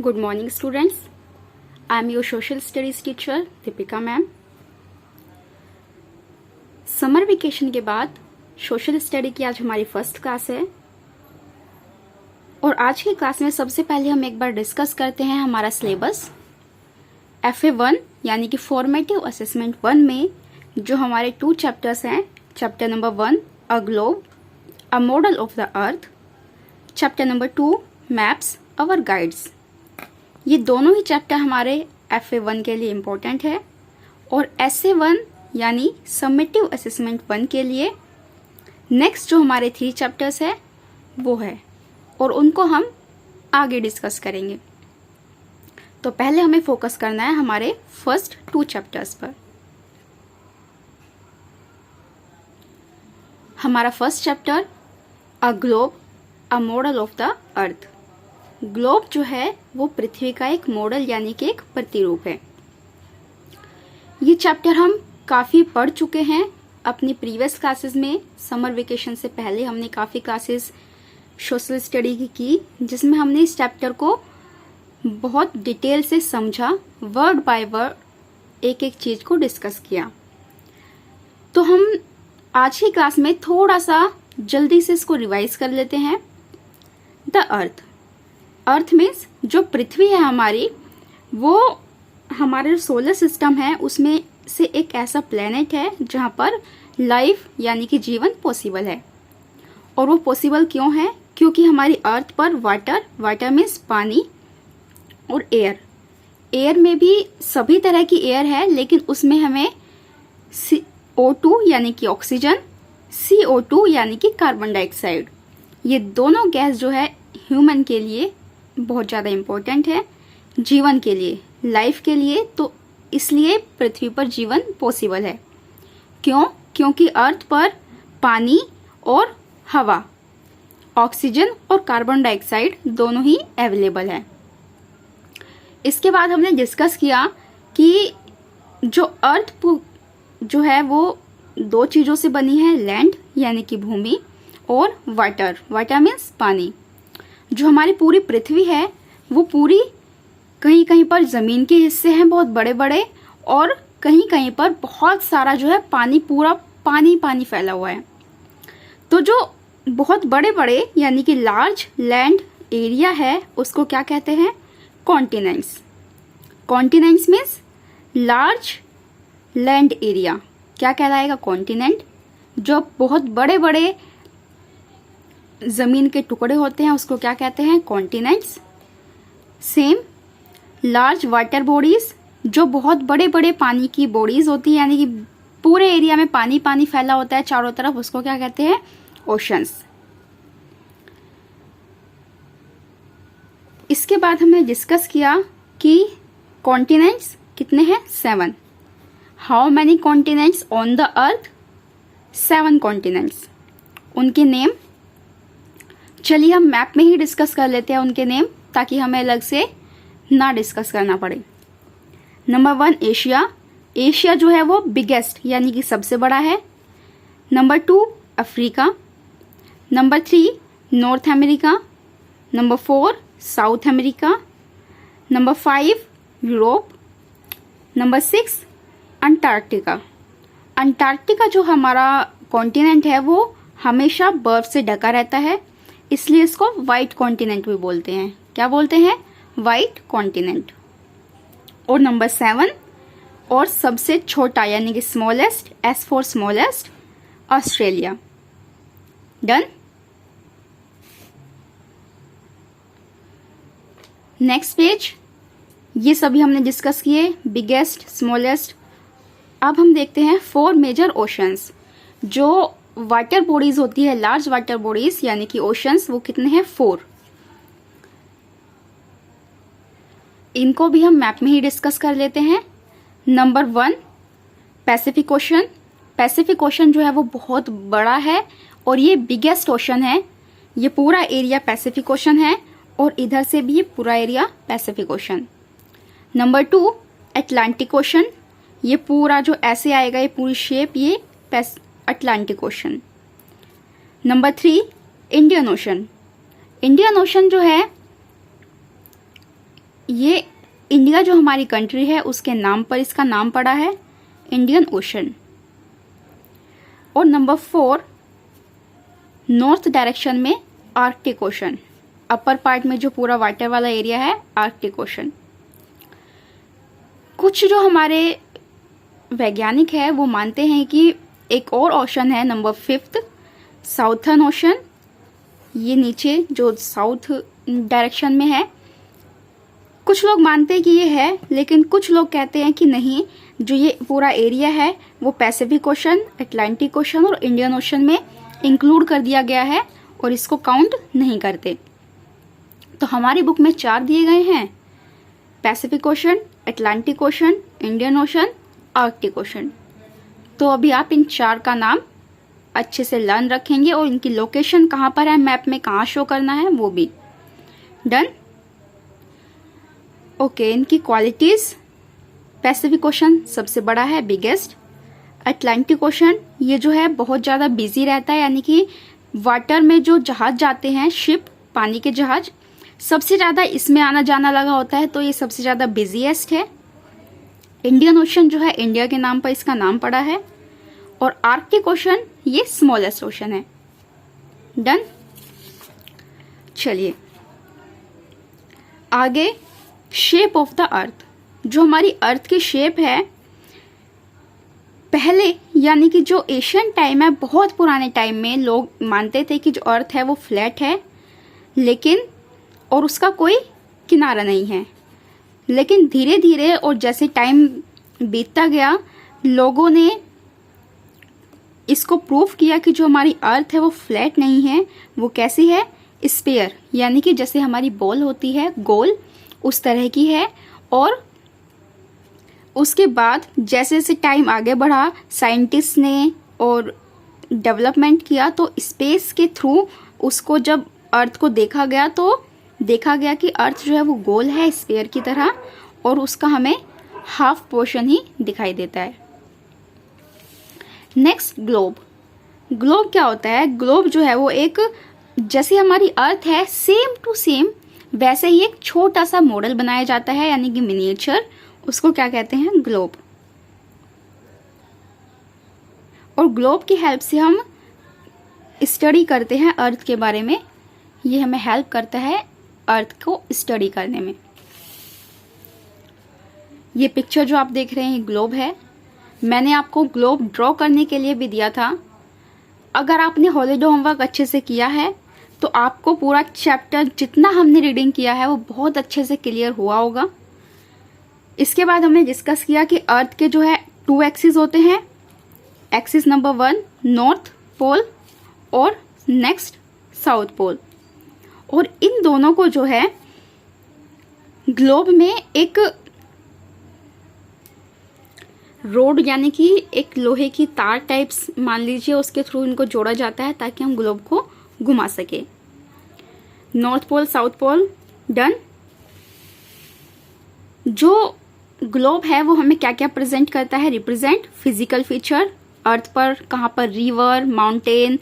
Good morning, students. I am your social studies teacher, Deepika ma'am. Summer vacation के बाद social study की आज हमारी फर्स्ट क्लास है और आज की क्लास में सबसे पहले हम एक बार डिस्कस करते हैं हमारा सिलेबस। FA1 यानी कि फॉर्मेटिव असेसमेंट 1 में जो हमारे 2 चैप्टर्स हैं, chapter number 1 a globe a model of the earth, chapter number 2 maps our guides. ये दोनों ही चैप्टर हमारे FA1 के लिए इम्पोर्टेंट है और SA1 यानी समेटिव असेसमेंट 1 के लिए नेक्स्ट जो हमारे 3 चैप्टर्स है वो है और उनको हम आगे डिस्कस करेंगे। तो पहले हमें फोकस करना है हमारे फर्स्ट 2 चैप्टर्स पर। हमारा first chapter a globe a model of the earth. Globe जो है वो पृथ्वी का एक मॉडल यानी कि एक प्रतिरूप है। ये चैप्टर हम काफ़ी पढ़ चुके हैं अपनी प्रीवियस क्लासेस में। समर वेकेशन से पहले हमने काफ़ी क्लासेस सोशल स्टडी की जिसमें हमने इस चैप्टर को बहुत डिटेल से समझा, वर्ड बाय वर्ड एक एक चीज़ को डिस्कस किया। तो हम आज की क्लास में थोड़ा सा जल्दी से इसको रिवाइज कर लेते हैं। द अर्थ मीन्स जो पृथ्वी है हमारी, वो हमारे सोलर सिस्टम है उसमें से एक ऐसा प्लेनेट है जहाँ पर लाइफ यानी कि जीवन पॉसिबल है। और वो पॉसिबल क्यों है? क्योंकि हमारी अर्थ पर वाटर मीन्स पानी और एयर में भी सभी तरह की एयर है, लेकिन उसमें हमें CO2 यानी कि ऑक्सीजन, CO2 यानी कि कार्बन डाइऑक्साइड, ये दोनों गैस जो है ह्यूमन के लिए बहुत ज़्यादा इम्पोर्टेंट है, जीवन के लिए, लाइफ के लिए। तो इसलिए पृथ्वी पर जीवन पॉसिबल है। क्यों? क्योंकि अर्थ पर पानी और हवा, ऑक्सीजन और कार्बन डाइऑक्साइड दोनों ही अवेलेबल है। इसके बाद हमने डिस्कस किया कि जो अर्थ जो है वो 2 चीज़ों से बनी है, लैंड यानी कि भूमि और वाटर मीन्स पानी। जो हमारी पूरी पृथ्वी है वो पूरी कहीं कहीं पर ज़मीन के हिस्से हैं बहुत बड़े बड़े, और कहीं कहीं पर बहुत सारा जो है पानी, पूरा पानी फैला हुआ है। तो जो बहुत बड़े बड़े यानी कि लार्ज लैंड एरिया है उसको क्या कहते हैं? Continents. Continents means large land area. क्या कहलाएगा? कॉन्टिनेंट। जो बहुत बड़े बड़े जमीन के टुकड़े होते हैं उसको क्या कहते हैं? Continents. Same large water bodies, जो बहुत बड़े बड़े पानी की बॉडीज होती है यानी कि पूरे एरिया में पानी फैला होता है चारों तरफ, उसको क्या कहते हैं? ओशंस। इसके बाद हमने डिस्कस किया कि कॉन्टिनेंट्स कितने हैं? 7। How many continents on the earth? 7 continents. उनके नेम चलिए हम मैप में ही डिस्कस कर लेते हैं उनके नेम, ताकि हमें अलग से ना डिस्कस करना पड़े। Number 1 Asia. एशिया जो है वो बिगेस्ट यानी कि सबसे बड़ा है। Number 2 Africa. Number 3 north America. Number 4 south America. Number 5 Europe. Number 6 Antarctica. Antarctica जो हमारा कॉन्टिनेंट है वो हमेशा बर्फ से ढका रहता है, इसलिए इसको वाइट कॉन्टिनेंट भी बोलते हैं। क्या बोलते हैं? White continent. और नंबर 7 और सबसे छोटा यानी कि smallest, S for smallest, Australia. Done. Next page. ये सभी हमने डिस्कस किए, बिगेस्ट, स्मॉलेस्ट। अब हम देखते हैं 4 मेजर ओशंस। जो वाटर बॉडीज होती है, लार्ज वाटर बॉडीज यानी कि ओशंस, वो कितने हैं? 4। इनको भी हम मैप में ही डिस्कस कर लेते हैं। Number 1 Pacific ocean. Pacific ocean जो है वो बहुत बड़ा है और ये बिगेस्ट ओशन है। ये पूरा एरिया पैसिफिक ओशन है और इधर से भी ये पूरा area Pacific ocean. Number 2 Atlantic ocean. ये पूरा जो ऐसे आएगा, ये पूरी शेप, ये Atlantic ocean. Number 3 Indian ocean. Indian ocean जो है ये इंडिया जो हमारी कंट्री है उसके नाम पर इसका नाम पड़ा है, इंडियन ओशन। और नंबर 4, नॉर्थ डायरेक्शन में आर्कटिक ओशन, अपर पार्ट में जो पूरा वाटर वाला एरिया है आर्कटिक ओशन। कुछ जो हमारे वैज्ञानिक है वो मानते हैं कि एक और ओशन है नंबर 5, साउथर्न ओशन। ये नीचे जो साउथ डायरेक्शन में है। कुछ लोग मानते हैं कि ये है, लेकिन कुछ लोग कहते हैं कि नहीं, जो ये पूरा एरिया है वो पैसिफिक ओशन, अटलांटिक ओशन और इंडियन ओशन में इंक्लूड कर दिया गया है और इसको काउंट नहीं करते। तो हमारी बुक में 4 दिए गए हैं, Pacific ocean, Atlantic ocean, Indian ocean, Arctic ocean. तो अभी आप इन 4 का नाम अच्छे से लर्न रखेंगे और इनकी लोकेशन कहाँ पर है, मैप में कहाँ शो करना है वो भी। डन। ओके, इनकी क्वालिटीज, पैसिफिक ओशन सबसे बड़ा है, बिगेस्ट। अटलांटिक ओशन ये जो है बहुत ज़्यादा बिजी रहता है, यानी कि वाटर में जो जहाज जाते हैं, शिप, पानी के जहाज, सबसे ज़्यादा इसमें आना जाना लगा होता है, तो ये सबसे ज़्यादा बिजीएस्ट है। इंडियन ओशन जो है इंडिया के नाम पर इसका नाम पड़ा है। और आर्कटिक ओशन ये स्मॉलेस्ट ओशन है। डन। चलिए आगे, शेप ऑफ द अर्थ। जो हमारी अर्थ की शेप है, पहले यानी कि जो एशियन टाइम है, बहुत पुराने टाइम में लोग मानते थे कि जो अर्थ है वो फ्लैट है, लेकिन और उसका कोई किनारा नहीं है। लेकिन धीरे धीरे और जैसे टाइम बीतता गया, लोगों ने इसको प्रूव किया कि जो हमारी अर्थ है वो फ्लैट नहीं है, वो कैसी है, स्फीयर, यानी कि जैसे हमारी बॉल होती है गोल, उस तरह की है। और उसके बाद जैसे जैसे टाइम आगे बढ़ा, साइंटिस्ट ने और डेवलपमेंट किया, तो स्पेस के थ्रू उसको जब अर्थ को देखा गया, तो देखा गया कि अर्थ जो है वो गोल है, स्फीयर की तरह, और उसका हमें हाफ पोर्शन ही दिखाई देता है। Next, globe. ग्लोब क्या होता है? ग्लोब जो है वो एक, जैसे हमारी अर्थ है सेम टू सेम वैसे ही एक छोटा सा मॉडल बनाया जाता है, यानी कि मिनिएचर, उसको क्या कहते हैं, ग्लोब। और ग्लोब की हेल्प से हम स्टडी करते हैं अर्थ के बारे में। ये हमें हेल्प करता है अर्थ को स्टडी करने में। ये पिक्चर जो आप देख रहे हैं ग्लोब है। मैंने आपको ग्लोब ड्रॉ करने के लिए भी दिया था। अगर आपने हॉलीडे होमवर्क अच्छे से किया है तो आपको पूरा चैप्टर जितना हमने रीडिंग किया है वो बहुत अच्छे से क्लियर हुआ होगा। इसके बाद हमने डिस्कस किया कि अर्थ के जो है 2 एक्सिस होते हैं। एक्सिस नंबर 1 नॉर्थ पोल और नेक्स्ट साउथ पोल। और इन दोनों को जो है ग्लोब में एक रोड, यानी कि एक लोहे की तार टाइप्स मान लीजिए, उसके थ्रू इनको जोड़ा जाता है ताकि हम ग्लोब को घुमा सके। North pole, south pole, done. जो ग्लोब है वो हमें क्या क्या प्रेजेंट करता है? रिप्रेजेंट फिजिकल फीचर, अर्थ पर कहाँ पर रिवर, माउंटेन,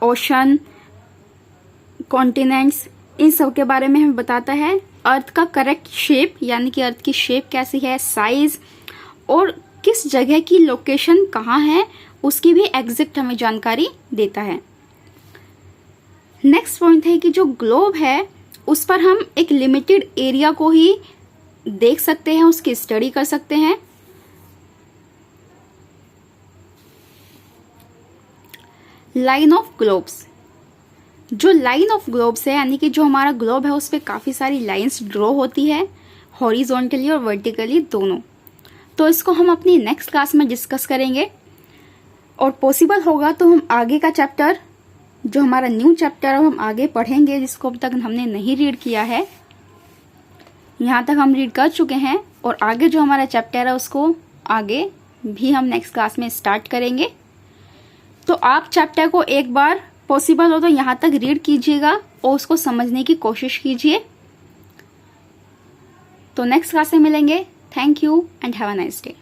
ओशन, कॉन्टिनेंट्स, इन सब के बारे में हमें बताता है। अर्थ का करेक्ट शेप, यानी कि अर्थ की शेप कैसी है, साइज, और किस जगह की लोकेशन कहाँ है उसकी भी एग्जैक्ट हमें जानकारी देता है। नेक्स्ट पॉइंट है कि जो ग्लोब है उस पर हम एक लिमिटेड एरिया को ही देख सकते हैं, उसकी स्टडी कर सकते हैं। Line of globes. जो लाइन ऑफ ग्लोब्स है, यानी कि जो हमारा ग्लोब है उस पर काफ़ी सारी लाइंस ड्रॉ होती है, हॉरिजॉन्टली और वर्टिकली दोनों। तो इसको हम अपनी नेक्स्ट क्लास में डिस्कस करेंगे, और पॉसिबल होगा तो हम आगे का चैप्टर, जो हमारा न्यू चैप्टर है, हम आगे पढ़ेंगे, जिसको अब तक हमने नहीं रीड किया है। यहाँ तक हम रीड कर चुके हैं, और आगे जो हमारा चैप्टर है उसको आगे भी हम नेक्स्ट क्लास में स्टार्ट करेंगे। तो आप चैप्टर को एक बार पॉसिबल हो तो यहाँ तक रीड कीजिएगा और उसको समझने की कोशिश कीजिए। तो नेक्स्ट क्लास में मिलेंगे। Thank you and have a nice day.